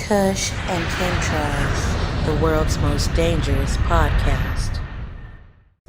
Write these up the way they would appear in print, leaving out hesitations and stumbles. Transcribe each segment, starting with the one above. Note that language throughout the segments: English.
Kush and Chemtrails, the world's most dangerous podcast.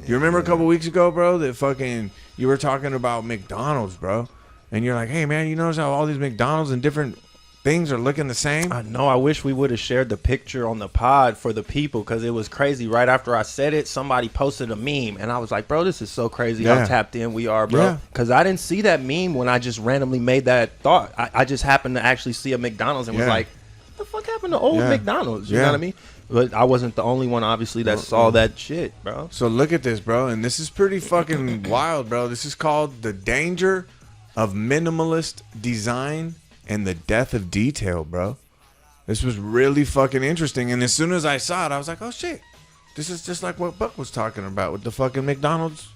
You remember a couple weeks ago, bro, that fucking you were talking about McDonald's, bro, and you're like, "Hey, man, you notice how all these McDonald's and different things are looking the same?" I know. I wish we would have shared the picture on the pod for the people because it was crazy. Right after I said it, somebody posted a meme, and I was like, "Bro, this is so crazy how tapped in we are, bro." Because I didn't see that meme when I just randomly made that thought. I just happened to actually see a McDonald's and was like, "What the fuck happened to old McDonald's?" You know what I mean? But I wasn't the only one, obviously, that saw that shit, bro. So look at this, bro, and this is pretty fucking wild, bro. This is called The Danger of Minimalist Design and the Death of Detail, bro. This was really fucking interesting, and as soon as I saw it, I was like, oh shit, this is just like what Buck was talking about with the fucking McDonald's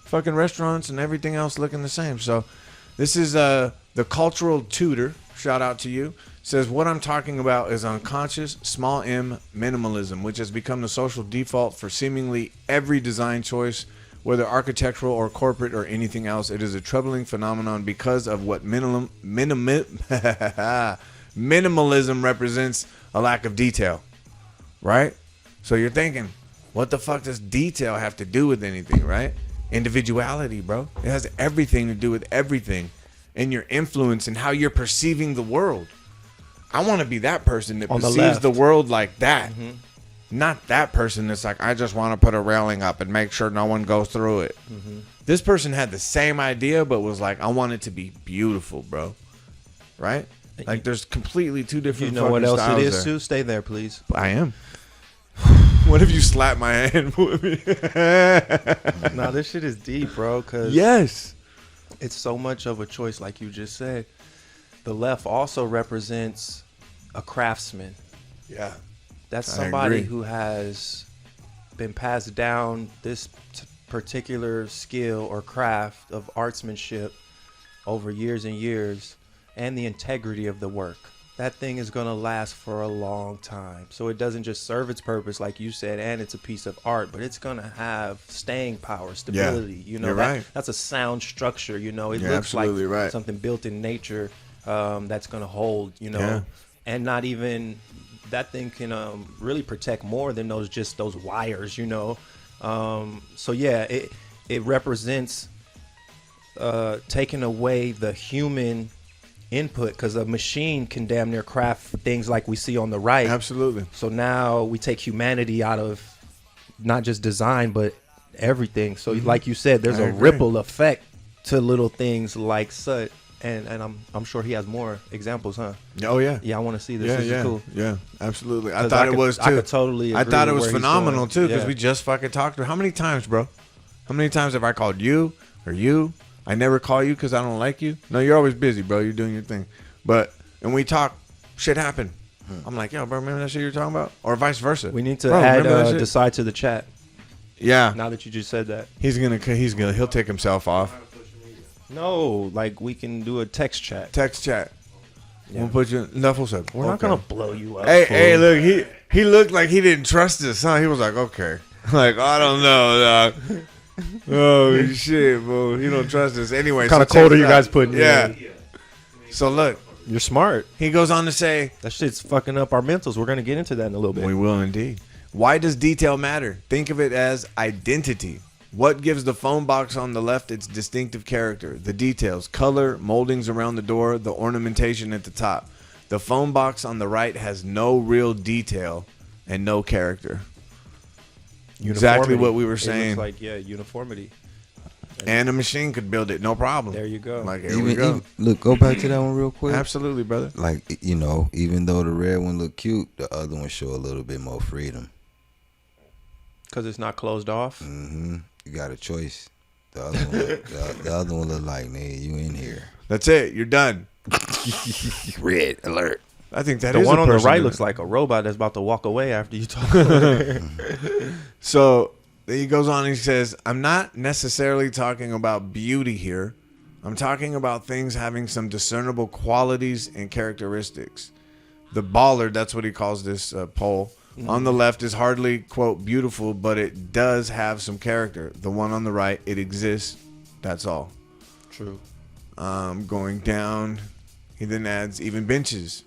fucking restaurants and everything else looking the same. So this is the Cultural Tutor, shout out to you, says what I'm talking about is unconscious small m minimalism, which has become the social default for seemingly every design choice, whether architectural or corporate or anything else. It is a troubling phenomenon because of what minimalism represents: a lack of detail, right? So you're thinking, what the fuck does detail have to do with anything, right? Individuality, bro. It has everything to do with everything and your influence and how you're perceiving the world. I want to be that person that perceives the world like that. Mm-hmm. Not that person that's like, I just want to put a railing up and make sure no one goes through it. Mm-hmm. This person had the same idea, but was like, I want it to be beautiful, bro. Right? Like, there's completely two different. You know what else it is, there. Sue? Stay there, please. I am. What if you slap my hand with me? Nah, this shit is deep, bro. Cause yes, it's so much of a choice, like you just said. The left also represents a craftsman. Yeah. That's somebody who has been passed down this particular skill or craft of artsmanship over years and years, and the integrity of the work. That thing is going to last for a long time. So it doesn't just serve its purpose, like you said, and it's a piece of art, but it's going to have staying power, stability. You know, that's a sound structure. You know, it looks like something built in nature that's going to hold, you know, and not even... that thing can really protect more than those wires, you know. So yeah, it represents taking away the human input, because a machine can damn near craft things like we see on the right. Absolutely. So now we take humanity out of not just design but everything. So like you said, there's a ripple effect to little things like such. And I'm sure he has more examples, huh? Oh yeah. Yeah, I want to see this. This is cool. Yeah, absolutely. I thought it was too. I could totally agree. I thought it was phenomenal too, because we just fucking talked to. How many times, bro? How many times have I called you or you? I never call you because I don't like you. No, you're always busy, bro. You're doing your thing. But and we talk, shit happened. I'm like, yo, bro, remember that shit you're talking about? Or vice versa. We need to add decide to the chat. Yeah. Now that you just said that, he'll take himself off. No, like we can do a text chat. Text chat. Yeah. We'll put you. We're not gonna blow you up. Hey, look, he looked like he didn't trust us, huh? He was like, okay, like I don't know, dog. Oh shit, bro, he don't trust us anyway. What kind of code are you guys putting? Yeah. So look, you're smart. He goes on to say that shit's fucking up our mentals. We're gonna get into that in a little bit. We will indeed. Why does detail matter? Think of it as identity. What gives the phone box on the left its distinctive character? The details, color, moldings around the door, the ornamentation at the top. The phone box on the right has no real detail and no character. Exactly what we were saying. It looks like, uniformity. And a machine could build it, no problem. There you go. Like, here we go. Look, go back to that one real quick. Absolutely, brother. Like, you know, even though the red one look cute, the other one show a little bit more freedom. Because it's not closed off? Mm-hmm. You got a choice. The other one, the other one look like, nigga, you in here. That's it. You're done. Red alert. I think that the is one a on the person right looks like a robot that's about to walk away after you talk. So he goes on and he says, I'm not necessarily talking about beauty here. I'm talking about things having some discernible qualities and characteristics. The baller, that's what he calls this poll. On the left is hardly, quote, beautiful, but it does have some character. The one on the right, it exists. That's all. True. Going down, he then adds even benches.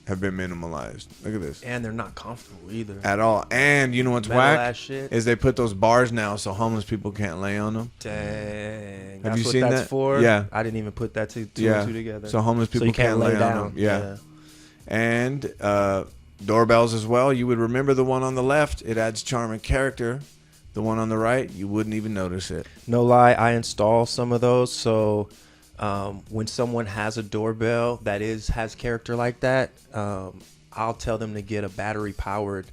have been minimalized. Look at this. And they're not comfortable either. At all. And you know what's Metal whack? ass shit. Is they put those bars now so homeless people can't lay on them. Dang. Have That's you what seen that's that? for? Yeah. I didn't even put that two Yeah. and two together. So homeless people you can't lay down. on them. Yeah. And doorbells as well. You would remember the one on the left. It adds charm and character. The one on the right, you wouldn't even notice it. No lie, I install some of those. So when someone has a doorbell that has character like that, I'll tell them to get a battery-powered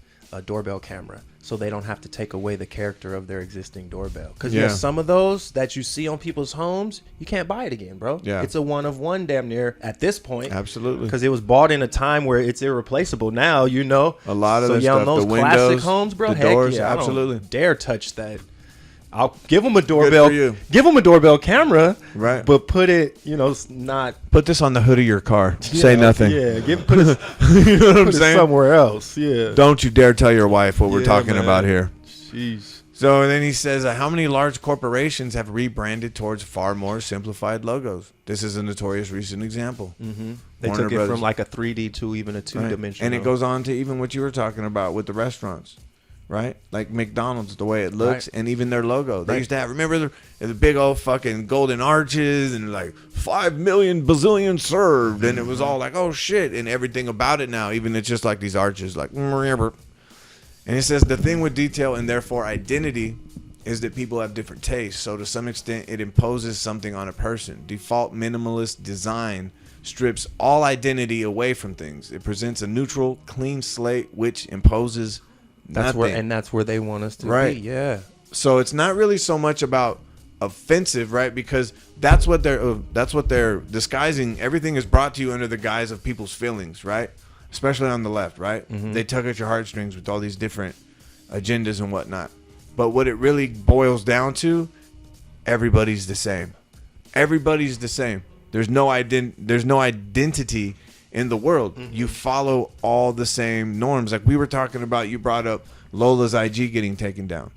doorbell camera so they don't have to take away the character of their existing doorbell. Because some of those that you see on people's homes, you can't buy it again, bro. Yeah. It's a one of one damn near at this point. Absolutely. Because it was bought in a time where it's irreplaceable now, you know. A lot of so the on stuff, those the classic windows, homes, bro, the heck doors, yeah, absolutely. I don't dare touch that. I'll give them a doorbell. for you. Give them a doorbell camera, Right. But put it, not. Put this on the hood of your car. Say nothing. Yeah, put it, You know what I'm put it saying? somewhere else. Yeah. Don't you dare tell your wife what we're Yeah, talking man. about here. Jeez. So then he says, how many large corporations have rebranded towards far more simplified logos? This is a notorious recent example. Mm-hmm. They Warner took it Brothers. from like a 3D to even a two-dimensional. And it goes on to even what you were talking about with the restaurants, right? Like McDonald's, the way it looks, Right. and even their logo. They Right. used to have, remember the big old fucking golden arches and like 5 million bazillion served, and it was all like, oh shit, and everything about it now, even it's just like these arches, like, and it says the thing with detail and therefore identity is that people have different tastes. So to some extent, it imposes something on a person. Default minimalist design strips all identity away from things. It presents a neutral, clean slate, which imposes nothing. That's where they want us to Right. be. Yeah. So it's not really so much about offensive, right? Because that's what they're disguising. Everything is brought to you under the guise of people's feelings, right? Especially on the left, right? Mm-hmm. They tug at your heartstrings with all these different agendas and whatnot. But what it really boils down to, everybody's the same. Everybody's the same. There's no identity in the world. Mm-hmm. You follow all the same norms. Like we were talking about, you brought up Lola's IG getting taken down.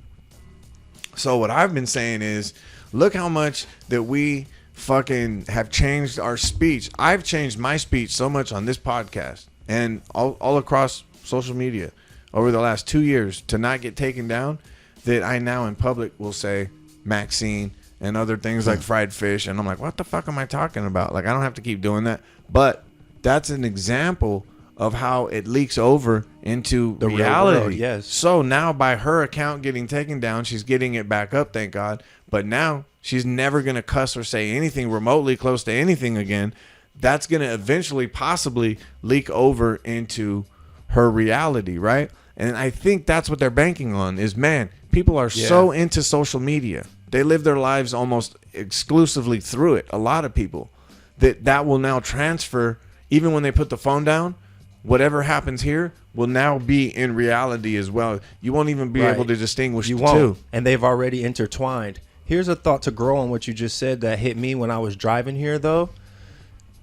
So what I've been saying is, look how much that we fucking have changed our speech. I've changed my speech so much on this podcast and all across social media over the last 2 years to not get taken down, that I now in public will say Maxine and other things like fried fish, and I'm like, what the fuck am I talking about? Like, I don't have to keep doing that. But that's an example of how it leaks over into The real reality. world, yes. So now by her account getting taken down, she's getting it back up, thank God. But now she's never going to cuss or say anything remotely close to anything again. That's going to eventually possibly leak over into her reality, right? And I think that's what they're banking on is, man, people are so into social media. They live their lives almost exclusively through it. A lot of people that will now transfer, even when they put the phone down, whatever happens here will now be in reality as well. You won't even be able to distinguish the two. And they've already intertwined. Here's a thought to grow on what you just said that hit me when I was driving here, though.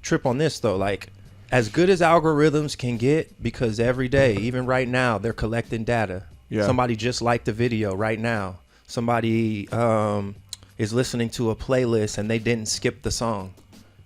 Trip on this, though. Like, as good as algorithms can get, because every day, even right now, they're collecting data. Yeah. Somebody just liked a video right now. Somebody is listening to a playlist and they didn't skip the song.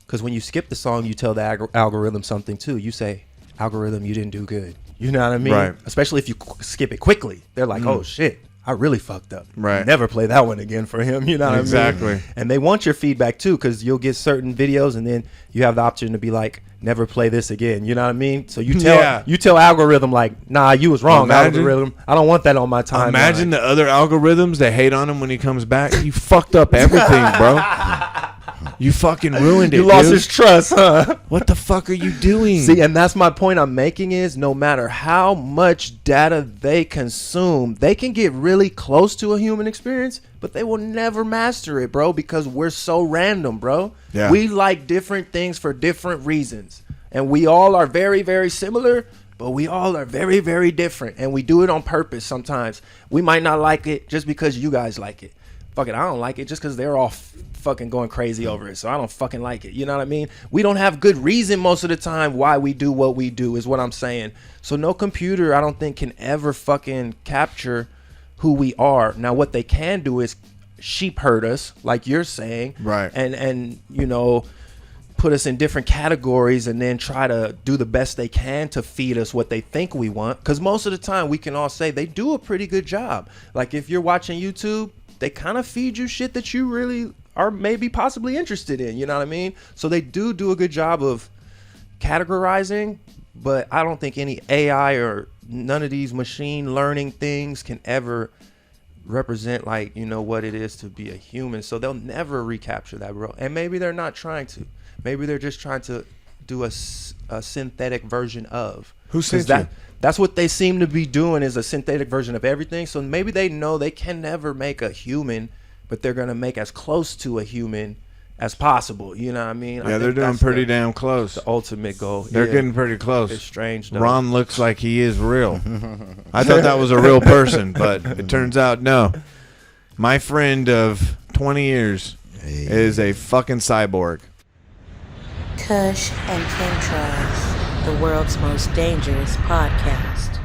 Because when you skip the song, you tell the algorithm something, too. You say, algorithm, you didn't do good. You know what I mean? Right. Especially if you skip it quickly. They're like, oh, shit. I really fucked up. Right. Never play that one again for him. You know what I Exactly. mean? And they want your feedback too, because you'll get certain videos and then you have the option to be like, never play this again. You know what I mean? So you tell algorithm like, nah, you was wrong, algorithm. I don't want that on my timeline. Imagine the other algorithms that hate on him when he comes back. You fucked up everything, bro. You fucking ruined it. You lost dude. his trust, huh? What the fuck are you doing? See, and that's my point I'm making is no matter how much data they consume, they can get really close to a human experience, but they will never master it, bro, because we're so random, bro. Yeah. We like different things for different reasons. And we all are very, very similar, but we all are very, very different. And we do it on purpose sometimes. We might not like it just because you guys like it. Fuck it, I don't like it just because they're all fucking going crazy over it, so I don't fucking like it. You know what I mean? We don't have good reason most of the time why we do what we do is what I'm saying. So no computer, I don't think, can ever fucking capture who we are. Now what they can do is sheep herd us, like you're saying, right? And you know, put us in different categories and then try to do the best they can to feed us what they think we want. Because most of the time we can all say they do a pretty good job. Like if you're watching YouTube, they kind of feed you shit that you really are maybe possibly interested in. You know what I mean? So they do a good job of categorizing, but I don't think any AI or none of these machine learning things can ever represent, like, you know, what it is to be a human. So they'll never recapture that, bro. And maybe they're not trying to. Maybe they're just trying to do a synthetic version of. Who sent you? That's what they seem to be doing, is a synthetic version of everything. So maybe they know they can never make a human, but they're going to make as close to a human as possible. You know what I mean? Yeah, they're doing pretty damn close. The ultimate goal. They're getting pretty close. It's strange, though. Ron looks like he is real. I thought that was a real person, but it turns out no. My friend of 20 years is a fucking cyborg. Kush and Chemtrails, the world's most dangerous podcast.